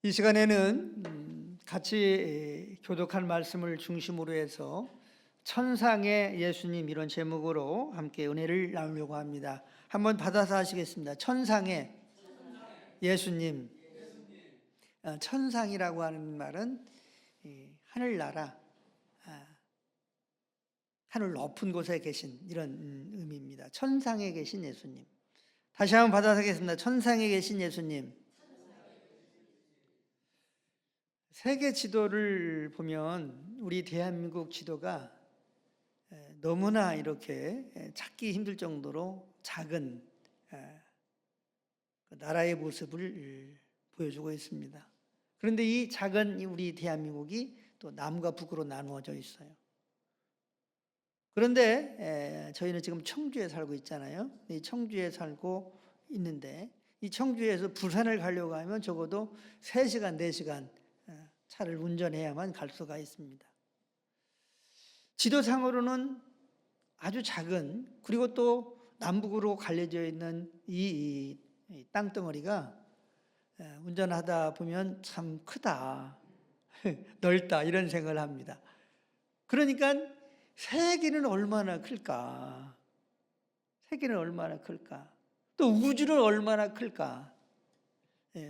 이 시간에는 같이 교독할 말씀을 중심으로 해서 천상의 예수님 이런 제목으로 함께 은혜를 나누려고 합니다. 한번 받아서 하시겠습니다. 천상의 예수님. 천상이라고 하는 말은 하늘나라, 하늘 높은 곳에 계신 이런 의미입니다. 천상에 계신 예수님. 다시 한번 받아서 하겠습니다. 천상에 계신 예수님. 세계 지도를 보면 우리 대한민국 지도가 너무나 이렇게 찾기 힘들 정도로 작은 나라의 모습을 보여주고 있습니다. 그런데 이 작은 우리 대한민국이 또 남과 북으로 나누어져 있어요. 그런데 저희는 지금 청주에 살고 있잖아요. 이 청주에 살고 있는데 이 청주에서 부산을 가려고 하면 적어도 3시간, 4시간 차를 운전해야만 갈 수가 있습니다. 지도상으로는 아주 작은, 그리고 또 남북으로 갈려져 있는 이 땅덩어리가 운전하다 보면 참 크다, 넓다 이런 생각을 합니다. 그러니까 세계는 얼마나 클까? 세계는 얼마나 클까? 또 우주는 얼마나 클까?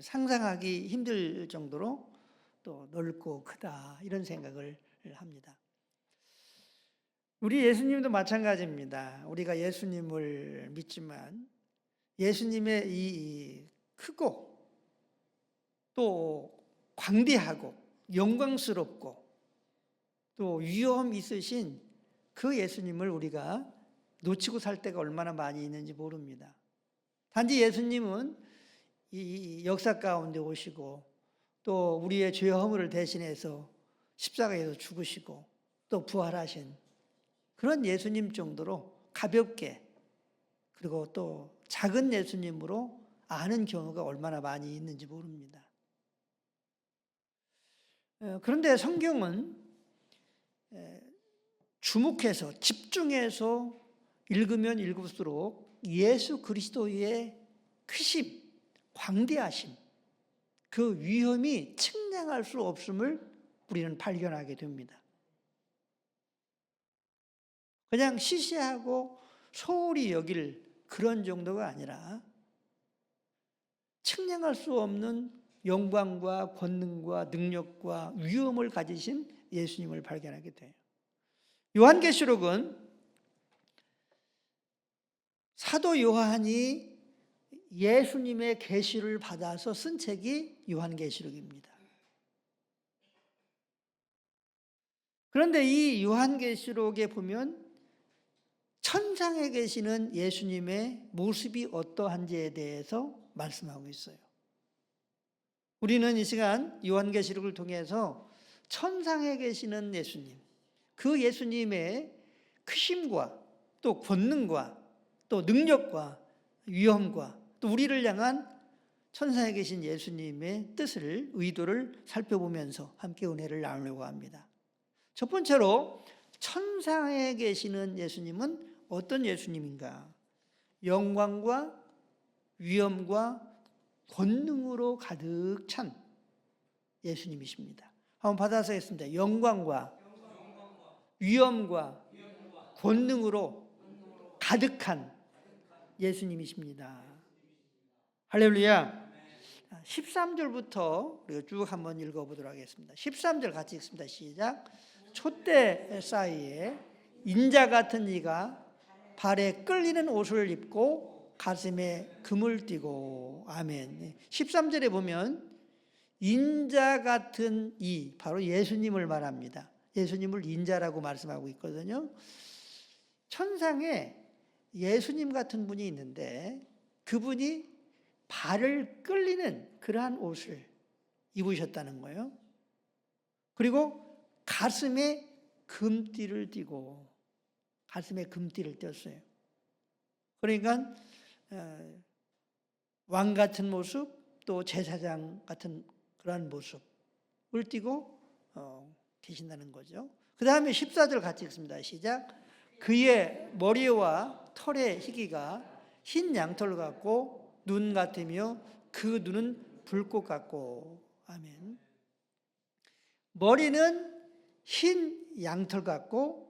상상하기 힘들 정도로 또 넓고 크다 이런 생각을 합니다. 우리 예수님도 마찬가지입니다. 우리가 예수님을 믿지만 예수님의 이 크고 또 광대하고 영광스럽고 또 위엄 있으신 그 예수님을 우리가 놓치고 살 때가 얼마나 많이 있는지 모릅니다. 단지 예수님은 이 역사 가운데 오시고 또 우리의 죄 허물을 대신해서 십자가에서 죽으시고 또 부활하신 그런 예수님 정도로 가볍게, 그리고 또 작은 예수님으로 아는 경우가 얼마나 많이 있는지 모릅니다. 그런데 성경은 주목해서 집중해서 읽으면 읽을수록 예수 그리스도의 크심, 광대하심, 그 위엄이 측량할 수 없음을 우리는 발견하게 됩니다. 그냥 시시하고 소홀히 여길 그런 정도가 아니라 측량할 수 없는 영광과 권능과 능력과 위엄을 가지신 예수님을 발견하게 돼요. 요한계시록은 사도 요한이 예수님의 계시를 받아서 쓴 책이 요한계시록입니다. 그런데 이 요한계시록에 보면 천상에 계시는 예수님의 모습이 어떠한지에 대해서 말씀하고 있어요. 우리는 이 시간 요한계시록을 통해서 천상에 계시는 예수님, 그 예수님의 크심과 또 권능과 또 능력과 위엄과 또 우리를 향한 천상에 계신 예수님의 뜻을, 의도를 살펴보면서 함께 은혜를 나누려고 합니다. 첫 번째로 천상에 계시는 예수님은 어떤 예수님인가? 영광과 위엄과 권능으로 가득 찬 예수님이십니다. 한번 받아서 하겠습니다. 영광과 위엄과 권능으로 가득한 예수님이십니다. 할렐루야. 13절부터 우리가 쭉 한번 읽어보도록 하겠습니다. 13절 같이 읽습니다. 시작. 촛대 사이에 인자 같은 이가 발에 끌리는 옷을 입고 가슴에 금을 띠고. 아멘. 13절에 보면 인자 같은 이, 바로 예수님을 말합니다. 예수님을 인자라고 말씀하고 있거든요. 천상에 예수님 같은 분이 있는데 그분이 발을 끌리는 그러한 옷을 입으셨다는 거예요. 그리고 가슴에 금띠를 띠고, 가슴에 금띠를 띄었어요. 그러니까 왕 같은 모습, 또 제사장 같은 그런 모습을 띠고 계신다는 거죠. 그 다음에 14절 같이 읽습니다. 시작. 그의 머리와 털의 희기가 흰 양털 같고 눈 같으며 그 눈은 불꽃 같고. 아멘. 머리는 흰 양털 같고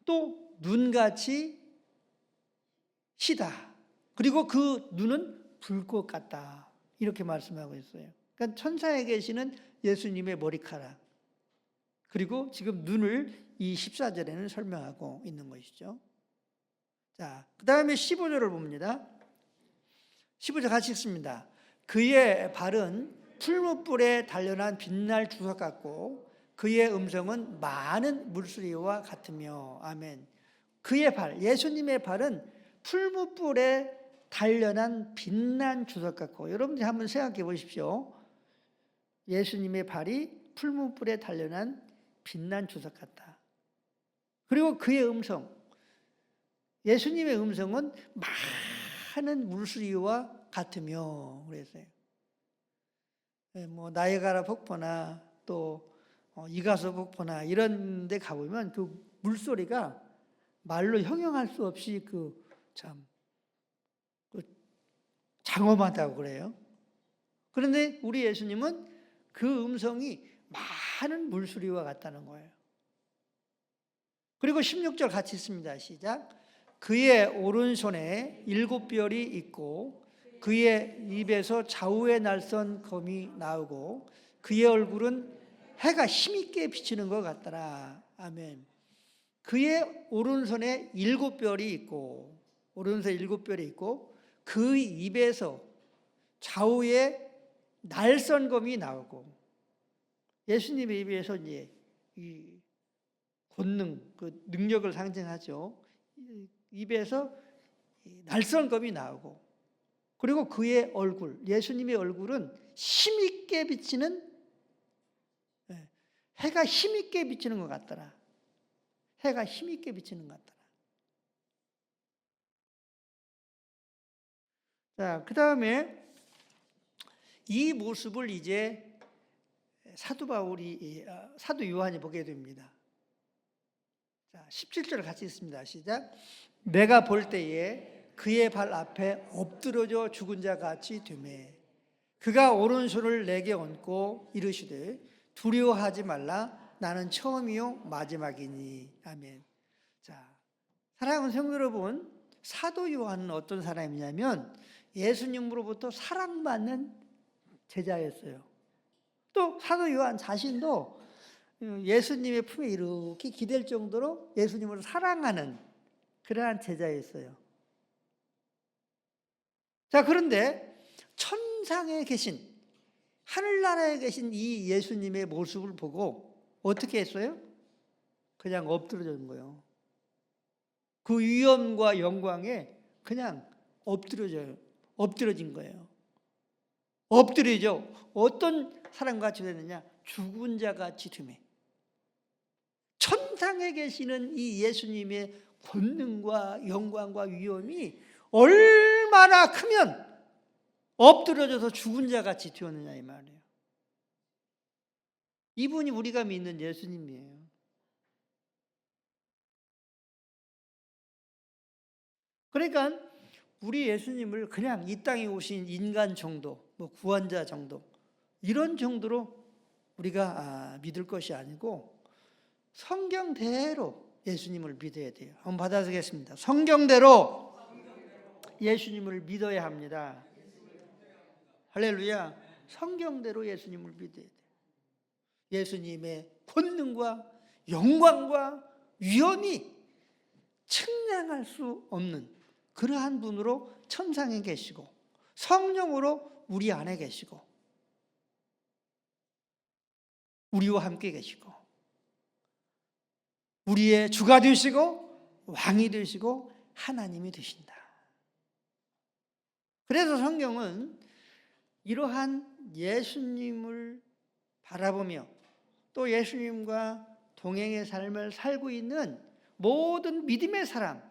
또 눈같이 시다. 그리고 그 눈은 불꽃 같다. 이렇게 말씀하고 있어요. 그러니까 천상에 계시는 예수님의 머리카락. 그리고 지금 눈을 이 14절에는 설명하고 있는 것이죠. 자, 그 다음에 15절을 봅니다. 15절 같이 읽습니다. 그의 발은 풀무불에 단련한 빛날 주석 같고 그의 음성은 많은 물소리와 같으며. 아멘. 그의 발, 예수님의 발은 풀무불에 단련한 빛난 주석 같고. 여러분들이 한번 생각해 보십시오. 예수님의 발이 풀무불에 단련한 빛난 주석 같다. 그리고 그의 음성, 예수님의 음성은 많은 물소리와 같으며 그랬어요. 뭐 나이아가라 폭포나 또 이가수 폭포나 이런 데 가보면 그 물소리가 말로 형용할 수 없이 장엄하다고 그래요. 그런데 우리 예수님은 그 음성이 많은 물소리와 같다는 거예요. 그리고 16절 같이 있습니다. 시작. 그의 오른손에 7별이 있고 그의 입에서 좌우의 날선 검이 나오고 그의 얼굴은 해가 힘있게 비치는 것 같더라. 아멘. 그의 오른손에 7별이 있고 오른손에 7별이 있고 그 입에서 좌우에 날선 검이 나오고 예수님의 입에서 이제 이 권능, 그 능력을 상징하죠. 입에서 날선 검이 나오고 그리고 그의 얼굴, 예수님의 얼굴은 힘있게 비치는 해가 힘있게 비치는 것 같더라. 해가 힘있게 비치는 것 같더라. 자, 그 다음에 이 모습을 이제 사도 요한이 보게 됩니다. 자, 17절 같이 읽습니다. 시작. 내가 볼 때에 그의 발 앞에 엎드러져 죽은 자 같이 되매 그가 오른손을 내게 얹고 이르시되 두려워하지 말라 나는 처음이요 마지막이니. 아멘. 자, 사랑하는 성도 여러분, 사도 요한은 어떤 사람이냐면 예수님으로부터 사랑받는 제자였어요. 또 사도 요한 자신도 예수님의 품에 이렇게 기댈 정도로 예수님을 사랑하는 그러한 제자였어요. 자, 그런데 천상에 계신 하늘나라에 계신 이 예수님의 모습을 보고 어떻게 했어요? 그냥 엎드러진 거예요. 그 위엄과 영광에 그냥 엎드러진 거예요. 엎드리죠. 어떤 사람같이 됐느냐? 죽은 자같이 되매. 천상에 계시는 이 예수님의 권능과 영광과 위엄이 얼마나 크면 엎드려져서 죽은 자같이 되었느냐 이 말이에요. 이분이 우리가 믿는 예수님이에요. 그러니까 우리 예수님을 그냥 이 땅에 오신 인간 정도, 뭐 구원자 정도 이런 정도로 우리가 믿을 것이 아니고 성경대로 예수님을 믿어야 돼요. 한번 받아보겠습니다. 성경대로 예수님을 믿어야 합니다. 할렐루야. 성경대로 예수님을 믿어야 돼요. 예수님의 권능과 영광과 위엄이 측량할 수 없는 그러한 분으로 천상에 계시고 성령으로 우리 안에 계시고 우리와 함께 계시고 우리의 주가 되시고 왕이 되시고 하나님이 되신다. 그래서 성경은 이러한 예수님을 바라보며 또 예수님과 동행의 삶을 살고 있는 모든 믿음의 사람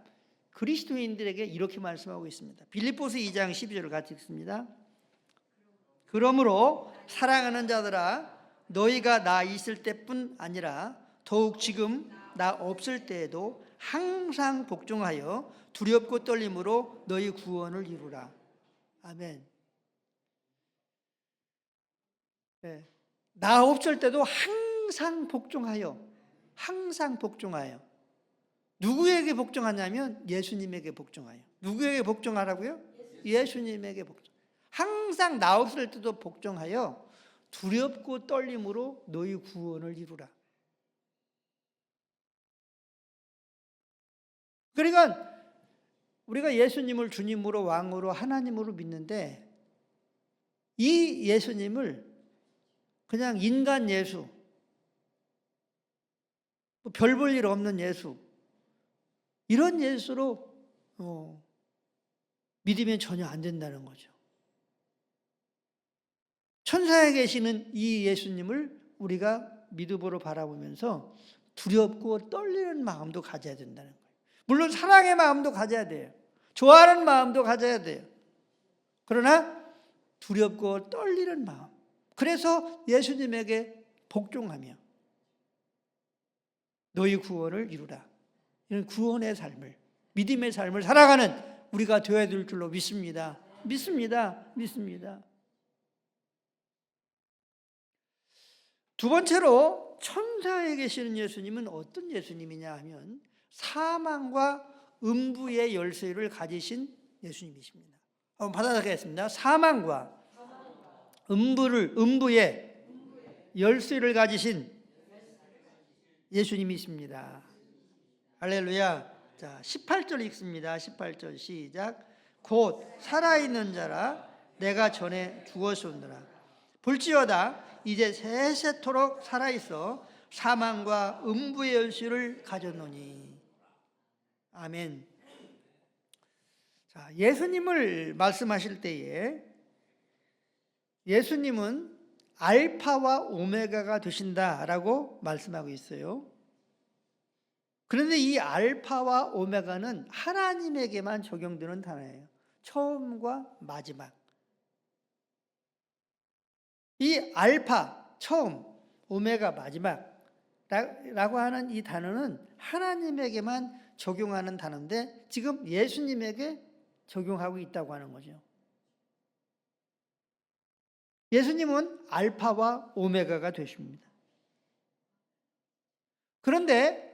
그리스도인들에게 이렇게 말씀하고 있습니다. 빌립보서 2장 12절을 같이 읽습니다. 그러므로 사랑하는 자들아 너희가 나 있을 때뿐 아니라 더욱 지금 나 없을 때에도 항상 복종하여 두렵고 떨림으로 너희 구원을 이루라. 아멘. 예. 나 없을 때도 항상 복종하여, 항상 복종하여. 누구에게 복종하냐면 예수님에게 복종하여. 누구에게 복종하라고요? 예수님에게 복종. 항상 나 없을 때도 복종하여 두렵고 떨림으로 너희 구원을 이루라. 그러니까 우리가 예수님을 주님으로 왕으로 하나님으로 믿는데 이 예수님을 그냥 인간 예수, 별 볼 일 없는 예수, 이런 예수로 믿으면 전혀 안 된다는 거죠. 천사에 계시는 이 예수님을 우리가 믿음으로 바라보면서 두렵고 떨리는 마음도 가져야 된다는 거예요. 물론 사랑의 마음도 가져야 돼요. 좋아하는 마음도 가져야 돼요. 그러나 두렵고 떨리는 마음. 그래서 예수님에게 복종하며 너희 구원을 이루라. 이런 구원의 삶을, 믿음의 삶을 살아가는 우리가 되어야 될 줄로 믿습니다. 믿습니다. 두 번째로 천사에 계시는 예수님은 어떤 예수님이냐 하면 사망과 음부의 열쇠를 가지신 예수님이십니다. 한번 받아보겠습니다. 사망과 음부의 열쇠를 가지신 예수님이십니다. 할렐루야. 자, 18절 읽습니다. 18절 시작. 곧 살아있는 자라 내가 전에 죽었었느라 볼지어다 이제 세세토록 살아있어 사망과 음부의 열쇠를 가졌노니. 아멘. 자, 예수님을 말씀하실 때에 예수님은 알파와 오메가가 되신다라고 말씀하고 있어요. 그런데 이 알파와 오메가는 하나님에게만 적용되는 단어예요. 처음과 마지막. 이 알파, 처음, 오메가, 마지막라고 하는 이 단어는 하나님에게만 적용하는 단어인데 지금 예수님에게 적용하고 있다고 하는 거죠. 예수님은 알파와 오메가가 되십니다. 그런데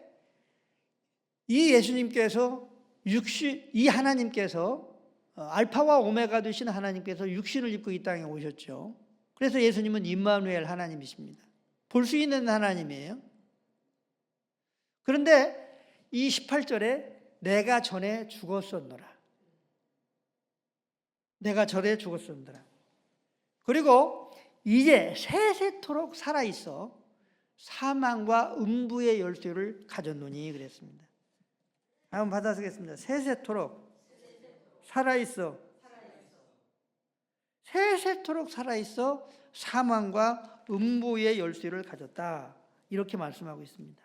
이 예수님께서 이 하나님께서 알파와 오메가 되신 하나님께서 육신을 입고 이 땅에 오셨죠. 그래서 예수님은 임마누엘 하나님이십니다. 볼 수 있는 하나님이에요. 그런데 이 18절에 내가 전에 죽었었노라. 내가 전에 죽었었노라. 그리고 이제 세세토록 살아있어 사망과 음부의 열쇠를 가졌노니 그랬습니다. 한번 받아쓰겠습니다. 세세토록 살아있어. 세세토록 살아있어 사망과 음부의 열쇠를 가졌다. 이렇게 말씀하고 있습니다.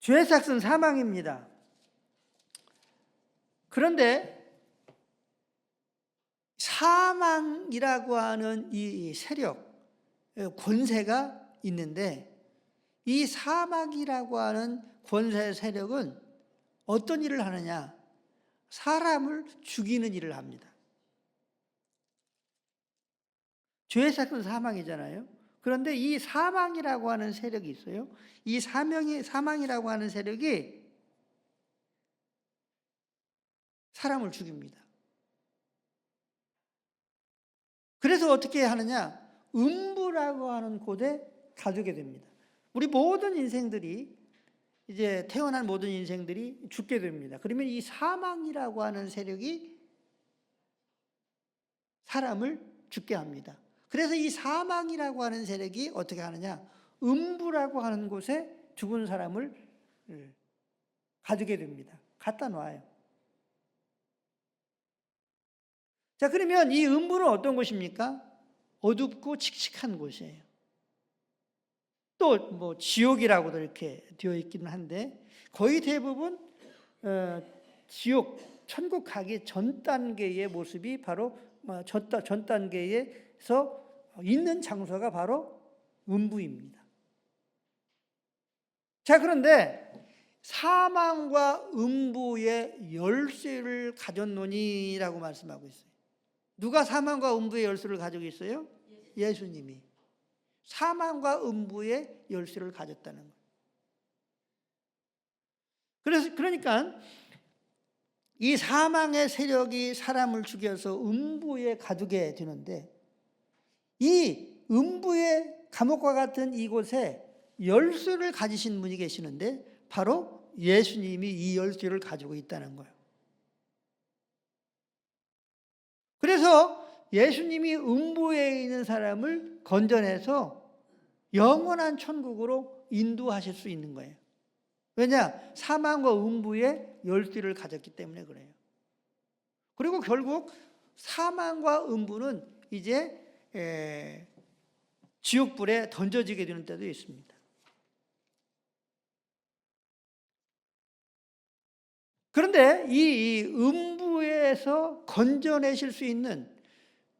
죄의 삭은 사망입니다. 그런데 사망이라고 하는 이 세력, 권세가 있는데 이 사망이라고 하는 권세 세력은 어떤 일을 하느냐? 사람을 죽이는 일을 합니다. 죄의 삭은 사망이잖아요. 그런데 이 사망이라고 하는 세력이 있어요. 이 사망이라고 하는 세력이 사람을 죽입니다. 그래서 어떻게 하느냐? 음부라고 하는 곳에 가두게 됩니다. 우리 모든 인생들이 이제 태어난 모든 인생들이 죽게 됩니다. 그러면 이 사망이라고 하는 세력이 사람을 죽게 합니다. 그래서 이 사망이라고 하는 세력이 어떻게 하느냐? 음부라고 하는 곳에 죽은 사람을 가두게 됩니다. 갖다 놔요. 자, 그러면 이 음부는 어떤 곳입니까? 어둡고 칙칙한 곳이에요. 또 뭐 지옥이라고도 이렇게 되어 있기는 한데 거의 대부분 지옥, 천국 가기 전 단계의 모습이 바로 전 단계에서 있는 장소가 바로 음부입니다. 자, 그런데 사망과 음부의 열쇠를 가졌노니라고 말씀하고 있어요. 누가 사망과 음부의 열쇠를 가지고 있어요? 예수님이. 사망과 음부의 열쇠를 가졌다는 거예요. 그러니까 이 사망의 세력이 사람을 죽여서 음부에 가두게 되는데, 이 음부의 감옥과 같은 이곳에 열쇠를 가지신 분이 계시는데 바로 예수님이 이 열쇠를 가지고 있다는 거예요. 그래서 예수님이 음부에 있는 사람을 건져내서 영원한 천국으로 인도하실 수 있는 거예요. 왜냐? 사망과 음부의 열쇠를 가졌기 때문에 그래요. 그리고 결국 사망과 음부는 이제 지옥불에 던져지게 되는 때도 있습니다. 그런데 이 음부에서 건져내실 수 있는,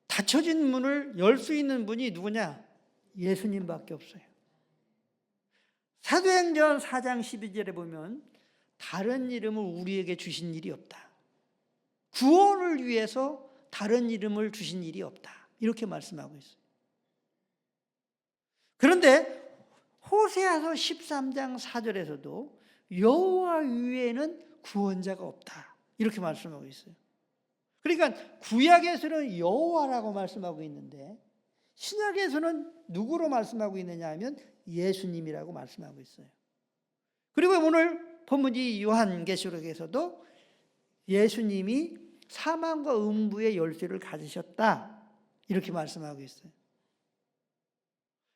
닫혀진 문을 열 수 있는 분이 누구냐? 예수님밖에 없어요. 사도행전 4장 12절에 보면 다른 이름을 우리에게 주신 일이 없다. 구원을 위해서 다른 이름을 주신 일이 없다. 이렇게 말씀하고 있어요. 그런데 호세아서 13장 4절에서도 여호와 위에는 구원자가 없다. 이렇게 말씀하고 있어요. 그러니까 구약에서는 여호와라고 말씀하고 있는데 신약에서는 누구로 말씀하고 있느냐 하면 예수님이라고 말씀하고 있어요. 그리고 오늘 본문지 요한계시록에서도 예수님이 사망과 음부의 열쇠를 가지셨다. 이렇게 말씀하고 있어요.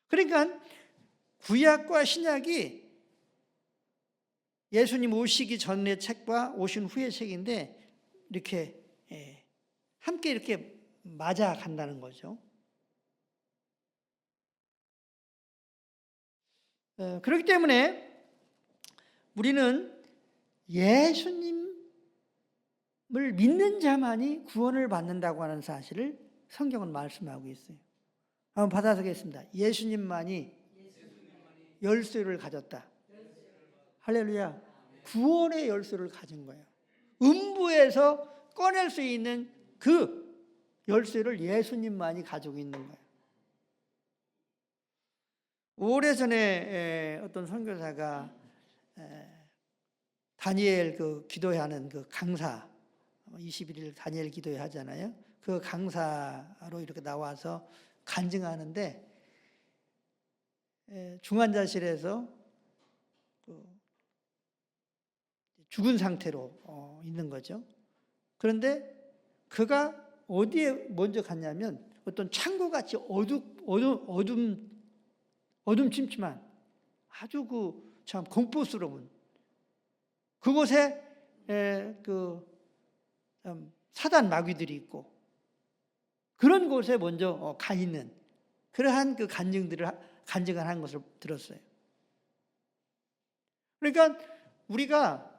그러니까 구약과 신약이 예수님 오시기 전의 책과 오신 후의 책인데 이렇게 함께 이렇게 맞아 간다는 거죠. 그렇기 때문에 우리는 예수님을 믿는 자만이 구원을 받는다고 하는 사실을 성경은 말씀하고 있어요. 한번 받아서겠습니다. 예수님만이 열쇠를 가졌다. 할렐루야. 구원의 열쇠를 가진 거예요. 음부에서 꺼낼 수 있는 그 열쇠를 예수님만이 가지고 있는 거예요. 오래전에 어떤 선교사가 다니엘 기도하는 그 강사, 21일 다니엘 기도회 하잖아요. 그 강사로 이렇게 나와서 간증하는데 중환자실에서 죽은 상태로 있는 거죠. 그런데 그가 어디에 먼저 갔냐면 어떤 창고같이 어둠침침한 아주 참 공포스러운 그곳에 사단 마귀들이 있고 그런 곳에 먼저 가 있는 그러한 그 간증을 한 것을 들었어요. 그러니까 우리가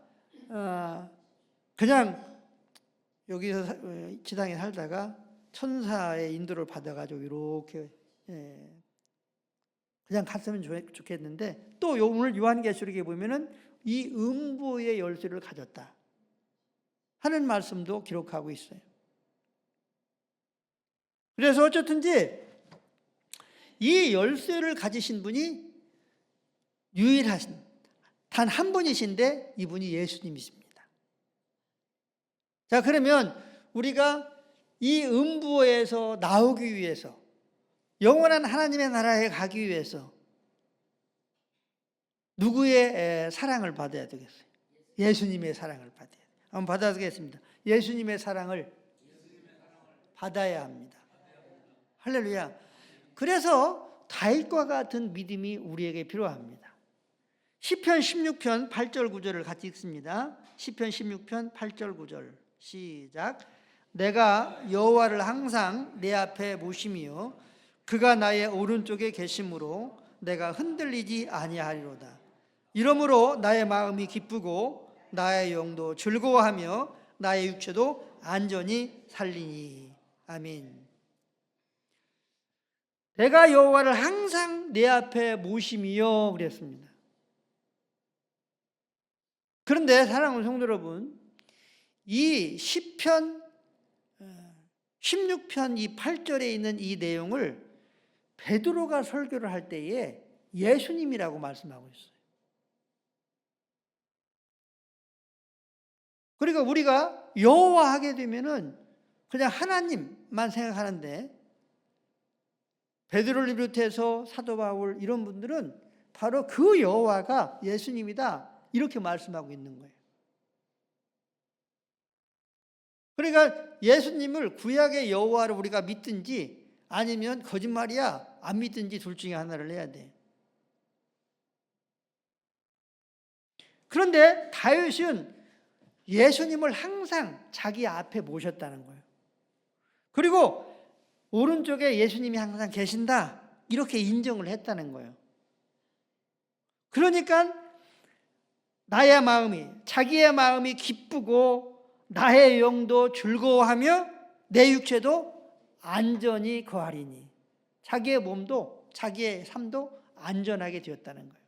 그냥 여기서 지상에 살다가 천사의 인도를 받아가지고 이렇게 그냥 갔으면 좋겠는데 또 오늘 요한계시록에 보면은 이 음부의 열쇠를 가졌다 하는 말씀도 기록하고 있어요. 그래서 어쨌든지 이 열쇠를 가지신 분이 유일하신 단 한 분이신데 이분이 예수님이십니다. 자, 그러면 우리가 이 음부에서 나오기 위해서 영원한 하나님의 나라에 가기 위해서 누구의 사랑을 받아야 되겠어요? 예수님의 사랑을 받아야 돼요. 한번 받아보겠습니다. 예수님의 사랑을 받아야 합니다. 할렐루야. 그래서 다윗과 같은 믿음이 우리에게 필요합니다. 시편 16편 8절 9절을 같이 읽습니다. 시편 16편 8절 9절 시작. 내가 여호와를 항상 내 앞에 모심이요 그가 나의 오른쪽에 계심으로 내가 흔들리지 아니하리로다. 이러므로 나의 마음이 기쁘고 나의 영도 즐거워하며 나의 육체도 안전히 살리니. 아멘. 내가 여호와를 항상 내 앞에 모심이요 그랬습니다. 그런데 사랑하는 성도 여러분, 이 시편 16편 이 8절에 있는 이 내용을 베드로가 설교를 할 때에 예수님이라고 말씀하고 있어요. 그러니까 우리가 여호와 하게 되면은 그냥 하나님만 생각하는데, 베드로를 비롯해서 사도 바울 이런 분들은 바로 그 여호와가 예수님이다 이렇게 말씀하고 있는 거예요. 그러니까 예수님을 구약의 여호와를 우리가 믿든지 아니면 거짓말이야 안 믿든지 둘 중에 하나를 해야 돼. 그런데 다윗은 예수님을 항상 자기 앞에 모셨다는 거예요. 그리고 오른쪽에 예수님이 항상 계신다 이렇게 인정을 했다는 거예요. 그러니까 나의 마음이, 자기의 마음이 기쁘고 나의 영도 즐거워하며 내 육체도 안전히 거하리니, 자기의 몸도 자기의 삶도 안전하게 되었다는 거예요.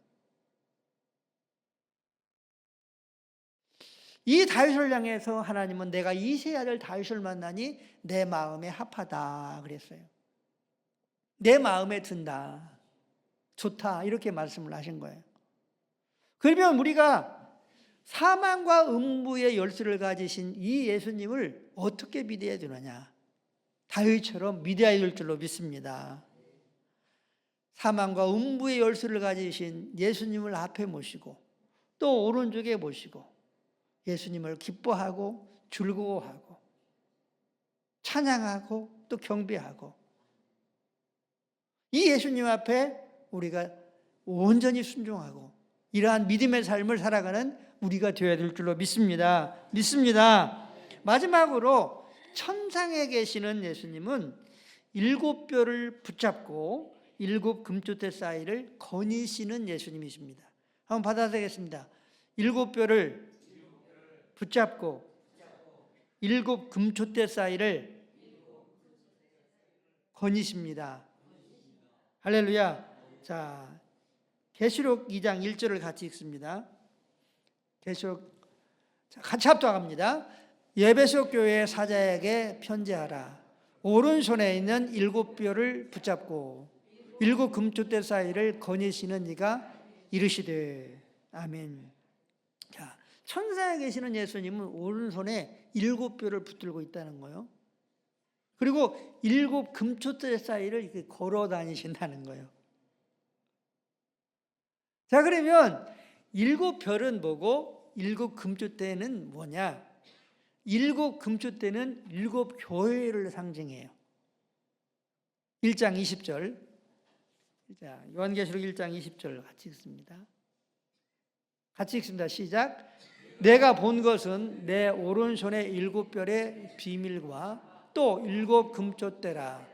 이 다윗을 향해서 하나님은 내가 이새의 아들 다윗을 만나니 내 마음에 합하다 그랬어요. 내 마음에 든다, 좋다 이렇게 말씀을 하신 거예요. 그러면 우리가 사망과 음부의 열쇠를 가지신 이 예수님을 어떻게 믿어야 되느냐? 다윗처럼 믿어야 될 줄로 믿습니다. 사망과 음부의 열쇠를 가지신 예수님을 앞에 모시고 또 오른쪽에 모시고 예수님을 기뻐하고 즐거워하고 찬양하고 또 경배하고, 이 예수님 앞에 우리가 온전히 순종하고 이러한 믿음의 삶을 살아가는 우리가 되어야 될 줄로 믿습니다. 마지막으로 천상에 계시는 예수님은 7뼈를 붙잡고 7 금초대 사이를 거니시는 예수님이십니다. 한번 받아들이겠습니다. 7뼈를 붙잡고 7 금초대 사이를 거니십니다. 할렐루야. 자, 계시록 2장 1절을 같이 읽습니다. 계시록, 같이 합독합니다. 에베소 교회 사자에게 편지하라. 오른손에 있는 7뼈를 붙잡고 7 금초대 사이를 거니시는 이가 이르시되 아멘. 자, 천사에 계시는 예수님은 오른손에 7뼈를 붙들고 있다는 거예요. 그리고 7 금초대 사이를 이렇게 걸어 다니신다는 거예요. 자, 그러면 7별은 뭐고 7 금초대는 뭐냐? 7 금초대는 7 교회를 상징해요. 1장 20절. 자, 요한계시록 1장 20절 같이 읽습니다. 같이 읽습니다. 시작. 내가 본 것은 내 오른손의 7별의 비밀과 또 7 금초대라.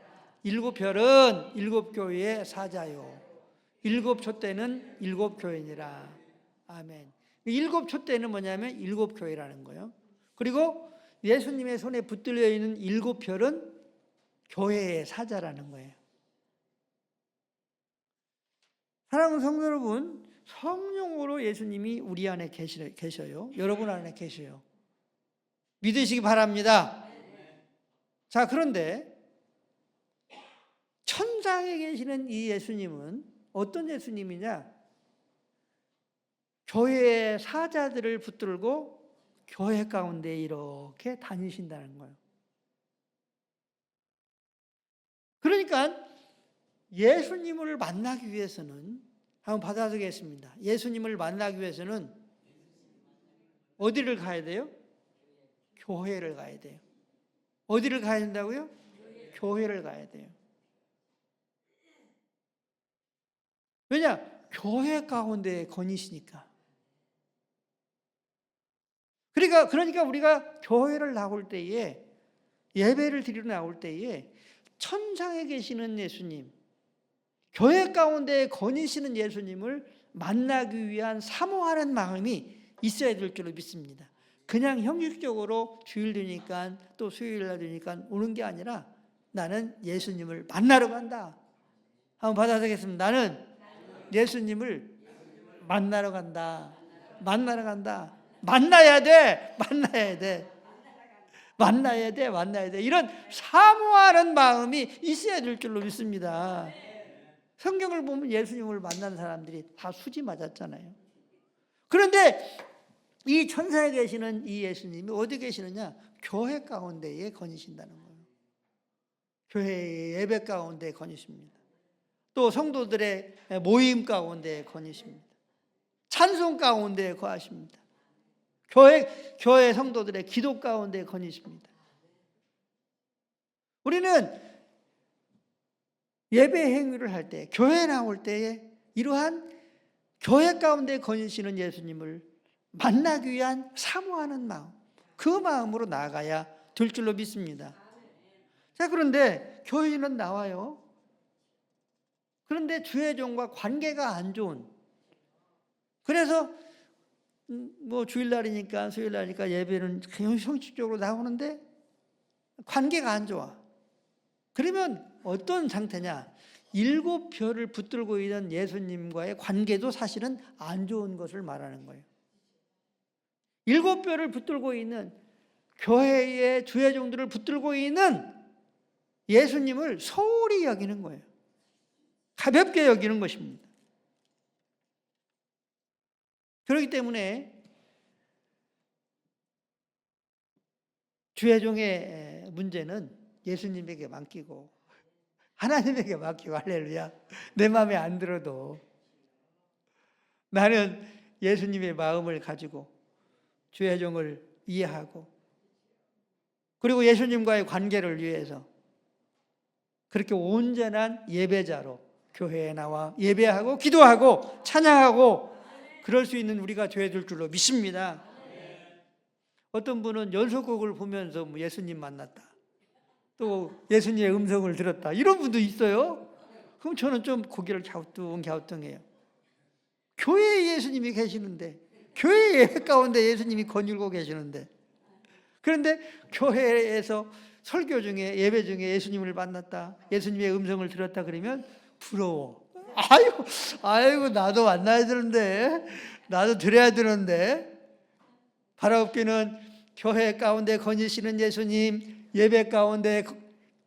7별은 7 교회의 사자요 7 촛대는 7 교회니라. 아멘. 7 촛대는 뭐냐면 7 교회라는 거예요. 그리고 예수님의 손에 붙들려 있는 7 별은 교회의 사자라는 거예요. 사랑하는 성도 여러분, 성령으로 예수님이 우리 안에 계셔요. 여러분 안에 계셔요. 믿으시기 바랍니다. 자, 그런데 천상에 계시는 이 예수님은 어떤 예수님이냐? 교회의 사자들을 붙들고 교회 가운데 이렇게 다니신다는 거예요. 그러니까 예수님을 만나기 위해서는, 한번 받아들이겠습니다. 예수님을 만나기 위해서는 어디를 가야 돼요? 교회를 가야 돼요. 어디를 가야 된다고요? 교회를 가야 돼요. 왜냐? 교회 가운데 거니시니까. 그러니까 우리가 교회를 나올 때에, 예배를 드리러 나올 때에 천상에 계시는 예수님, 교회 가운데 거니시는 예수님을 만나기 위한 사모하는 마음이 있어야 될 줄로 믿습니다. 그냥 형식적으로 주일 되니까 또 수요일 날 되니까 오는 게 아니라 나는 예수님을 만나러 간다. 한번 받아들이겠습니다. 나는 예수님을 만나러 간다. 만나러 간다. 만나야 돼. 만나야 돼. 만나야 돼, 만나야 돼. 이런 사모하는 마음이 있어야 될 줄로 믿습니다. 성경을 보면 예수님을 만난 사람들이 다 수지 맞았잖아요. 그런데 이 천사에 계시는 이 예수님이 어디 계시느냐? 교회 가운데에 거니신다는 거예요. 교회의 예배 가운데 거니십니다. 또 성도들의 모임 가운데 거니십니다. 찬송 가운데 거하십니다. 교회 성도들의 기도 가운데 거니십니다. 우리는 예배 행위를 할 때, 교회 나올 때에 이러한 교회 가운데 거니시는 예수님을 만나기 위한 사모하는 마음, 그 마음으로 나아가야 될 줄로 믿습니다. 자, 그런데 교인은 나와요. 그런데 주의 종과 관계가 안 좋은, 그래서 뭐 주일날이니까 수요일날이니까 예배는 그냥 형식적으로 나오는데 관계가 안 좋아. 그러면 어떤 상태냐? 7별을 붙들고 있는 예수님과의 관계도 사실은 안 좋은 것을 말하는 거예요. 7별을 붙들고 있는 교회의 주의 종들을 붙들고 있는 예수님을 소홀히 여기는 거예요. 가볍게 여기는 것입니다. 그렇기 때문에 주의 종의 문제는 예수님에게 맡기고 하나님에게 맡기고, 할렐루야. 내 마음에 안 들어도 나는 예수님의 마음을 가지고 주의 종을 이해하고, 그리고 예수님과의 관계를 위해서 그렇게 온전한 예배자로 교회에 나와 예배하고 기도하고 찬양하고 그럴 수 있는 우리가 되어야 될 줄로 믿습니다. 어떤 분은 연속곡을 보면서 뭐 예수님 만났다, 또 예수님의 음성을 들었다, 이런 분도 있어요. 그럼 저는 좀 고개를 갸우뚱해요. 교회에 예수님이 계시는데, 교회 예배 가운데 예수님이 거닐고 계시는데, 그런데 교회에서 설교 중에 예배 중에 예수님을 만났다, 예수님의 음성을 들었다 그러면 부러워. 아이고 나도 만나야 되는데, 나도 들어야 되는데. 바라옵기는 교회 가운데 거니시는 예수님, 예배 가운데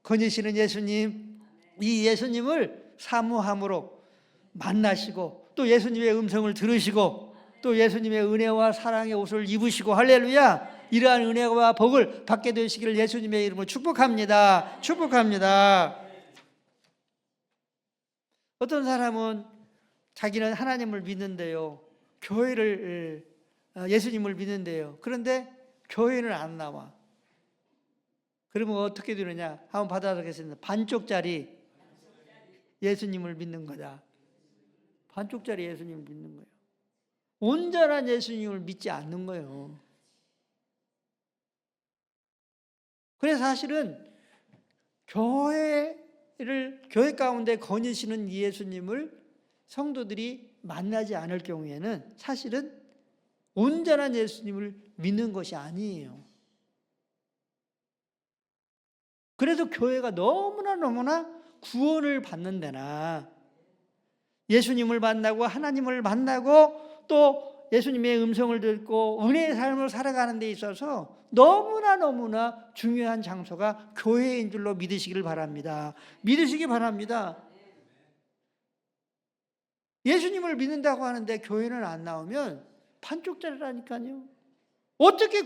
거니시는 예수님, 이 예수님을 사모함으로 만나시고, 또 예수님의 음성을 들으시고, 또 예수님의 은혜와 사랑의 옷을 입으시고, 할렐루야, 이러한 은혜와 복을 받게 되시기를 예수님의 이름으로 축복합니다. 축복합니다. 어떤 사람은 자기는 하나님을 믿는데요, 예수님을 믿는데요, 그런데 교회는 안 나와. 그러면 어떻게 되느냐? 한번 받아보겠습니다. 반쪽짜리 예수님을 믿는 거다. 반쪽짜리 예수님을 믿는 거예요. 온전한 예수님을 믿지 않는 거예요. 그래서 사실은 교회 가운데 거니시는 이 예수님을 성도들이 만나지 않을 경우에는 사실은 온전한 예수님을 믿는 것이 아니에요. 그래서 교회가 너무나 구원을 받는 데나 예수님을 만나고 하나님을 만나고 또 예수님의 음성을 듣고 은혜의 삶을 살아가는 데 있어서 너무나 중요한 장소가 교회인 줄로 믿으시길 바랍니다. 믿으시기 바랍니다. 예수님을 믿는다고 하는데 교회는 안 나오면 반쪽짜리라니까요. 어떻게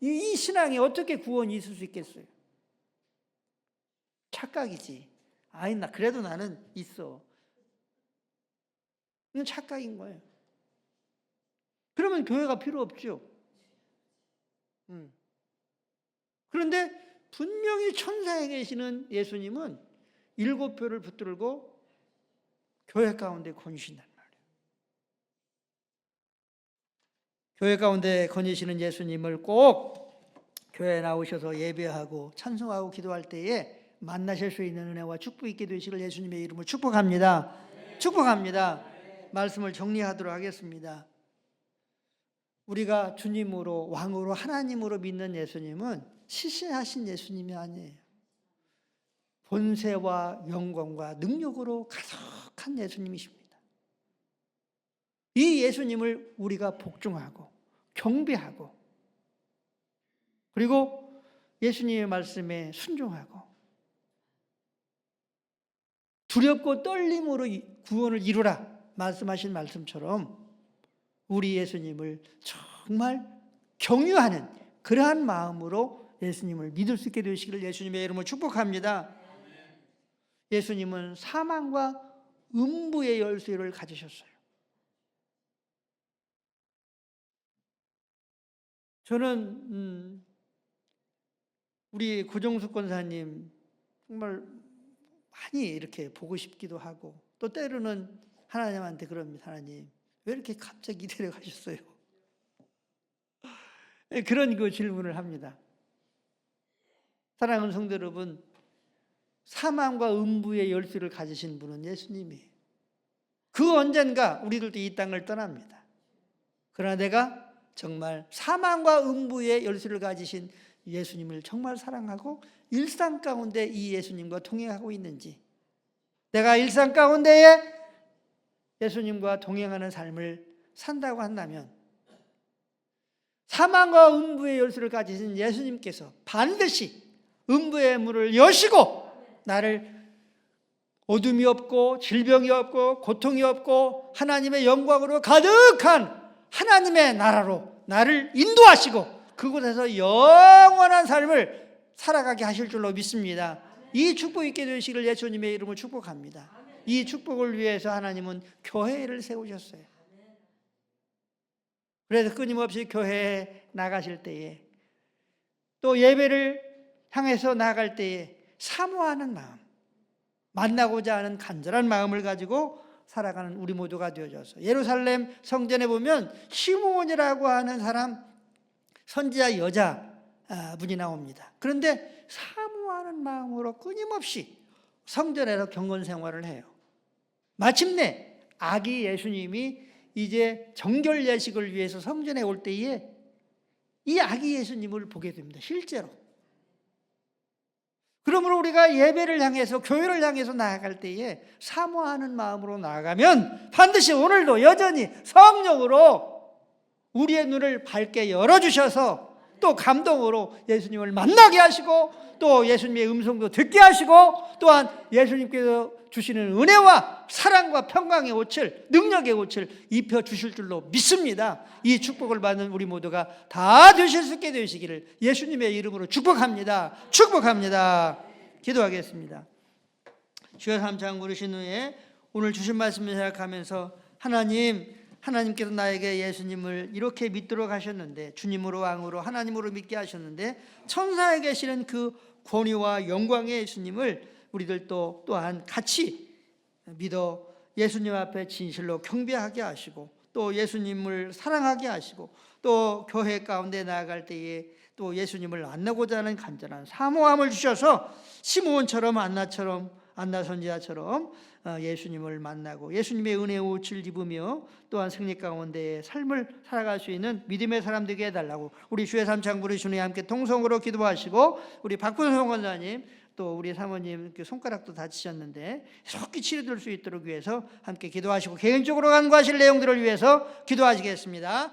이 신앙에 어떻게 구원이 있을 수 있겠어요? 착각이지. 그래도 나는 있어. 이건 착각인 거예요. 그러면 교회가 필요 없죠. 그런데 분명히 천사에 계시는 예수님은 7별을 붙들고 교회 가운데 거니신단 말이에요. 교회 가운데 거니시는 예수님을 꼭 교회에 나오셔서 예배하고 찬송하고 기도할 때에 만나실 수 있는 은혜와 축복 있게 되시길 예수님의 이름으로 축복합니다. 축복합니다. 말씀을 정리하도록 하겠습니다. 우리가 주님으로, 왕으로, 하나님으로 믿는 예수님은 시시하신 예수님이 아니에요. 본세와 영광과 능력으로 가득한 예수님이십니다. 이 예수님을 우리가 복종하고 경배하고, 그리고 예수님의 말씀에 순종하고 두렵고 떨림으로 구원을 이루라 말씀하신 말씀처럼 우리 예수님을 정말 경유하는 그러한 마음으로 예수님을 믿을 수 있게 되시기를 예수님의 이름으로 축복합니다. 예수님은 사망과 음부의 열쇠를 가지셨어요. 저는 우리 고정숙 권사님 정말 많이 이렇게 보고 싶기도 하고 또 때로는 하나님한테 그럽니다. 하나님 왜 이렇게 갑자기 데려가셨어요? 그런 그 질문을 합니다. 사랑하는 성도 여러분, 사망과 음부의 열쇠를 가지신 분은 예수님이에요. 그 언젠가 우리들도 이 땅을 떠납니다. 그러나 내가 정말 사망과 음부의 열쇠를 가지신 예수님을 정말 사랑하고 일상 가운데 이 예수님과 동행하고 있는지, 내가 일상 가운데에 예수님과 동행하는 삶을 산다고 한다면 사망과 음부의 열쇠를 가지신 예수님께서 반드시 음부의 문을 여시고 나를 어둠이 없고 질병이 없고 고통이 없고 하나님의 영광으로 가득한 하나님의 나라로 나를 인도하시고 그곳에서 영원한 삶을 살아가게 하실 줄로 믿습니다. 이 축복 있게 되시기를 예수님의 이름으로 축복합니다. 이 축복을 위해서 하나님은 교회를 세우셨어요. 그래서 끊임없이 교회에 나가실 때에 또 예배를 향해서 나갈 때에 사모하는 마음, 만나고자 하는 간절한 마음을 가지고 살아가는 우리 모두가 되어져서 예루살렘 성전에 보면 시므온이라고 하는 사람 선지자 여자분이 나옵니다. 그런데 사모하는 마음으로 끊임없이 성전에서 경건 생활을 해요. 마침내 아기 예수님이 이제 정결 예식을 위해서 성전에 올 때에 이 아기 예수님을 보게 됩니다. 실제로. 그러므로 우리가 예배를 향해서 교회를 향해서 나아갈 때에 사모하는 마음으로 나아가면 반드시 오늘도 여전히 성령으로 우리의 눈을 밝게 열어주셔서 또 감동으로 예수님을 만나게 하시고 또 예수님의 음성도 듣게 하시고 또한 예수님께서 주시는 은혜와 사랑과 평강의 옷을 능력의 옷을 입혀주실 줄로 믿습니다. 이 축복을 받는 우리 모두가 다 되실 수 있게 되시기를 예수님의 이름으로 축복합니다. 축복합니다. 기도하겠습니다. 주여 삼창 부르신 후에 오늘 주신 말씀을 생각하면서 하나님께서 나에게 예수님을 이렇게 믿도록 하셨는데 주님으로 왕으로 하나님으로 믿게 하셨는데 천사에 계시는 그 권위와 영광의 예수님을 우리들도 또한 같이 믿어 예수님 앞에 진실로 경배하게 하시고 또 예수님을 사랑하게 하시고 또 교회 가운데 나아갈 때에 또 예수님을 만나고자 하는 간절한 사모함을 주셔서 시므온처럼 안나 선지자처럼 예수님을 만나고 예수님의 은혜의 옷을 입으며 또한 승리 가운데 삶을 살아갈 수 있는 믿음의 사람 되게 해달라고 우리 주의 삼창 부르신 후에 함께 통성으로 기도하시고 우리 박분성 권사님 또 우리 사모님 손가락도 다치셨는데 속히 치료될 수 있도록 위해서 함께 기도하시고 개인적으로 간구하실 내용들을 위해서 기도하시겠습니다.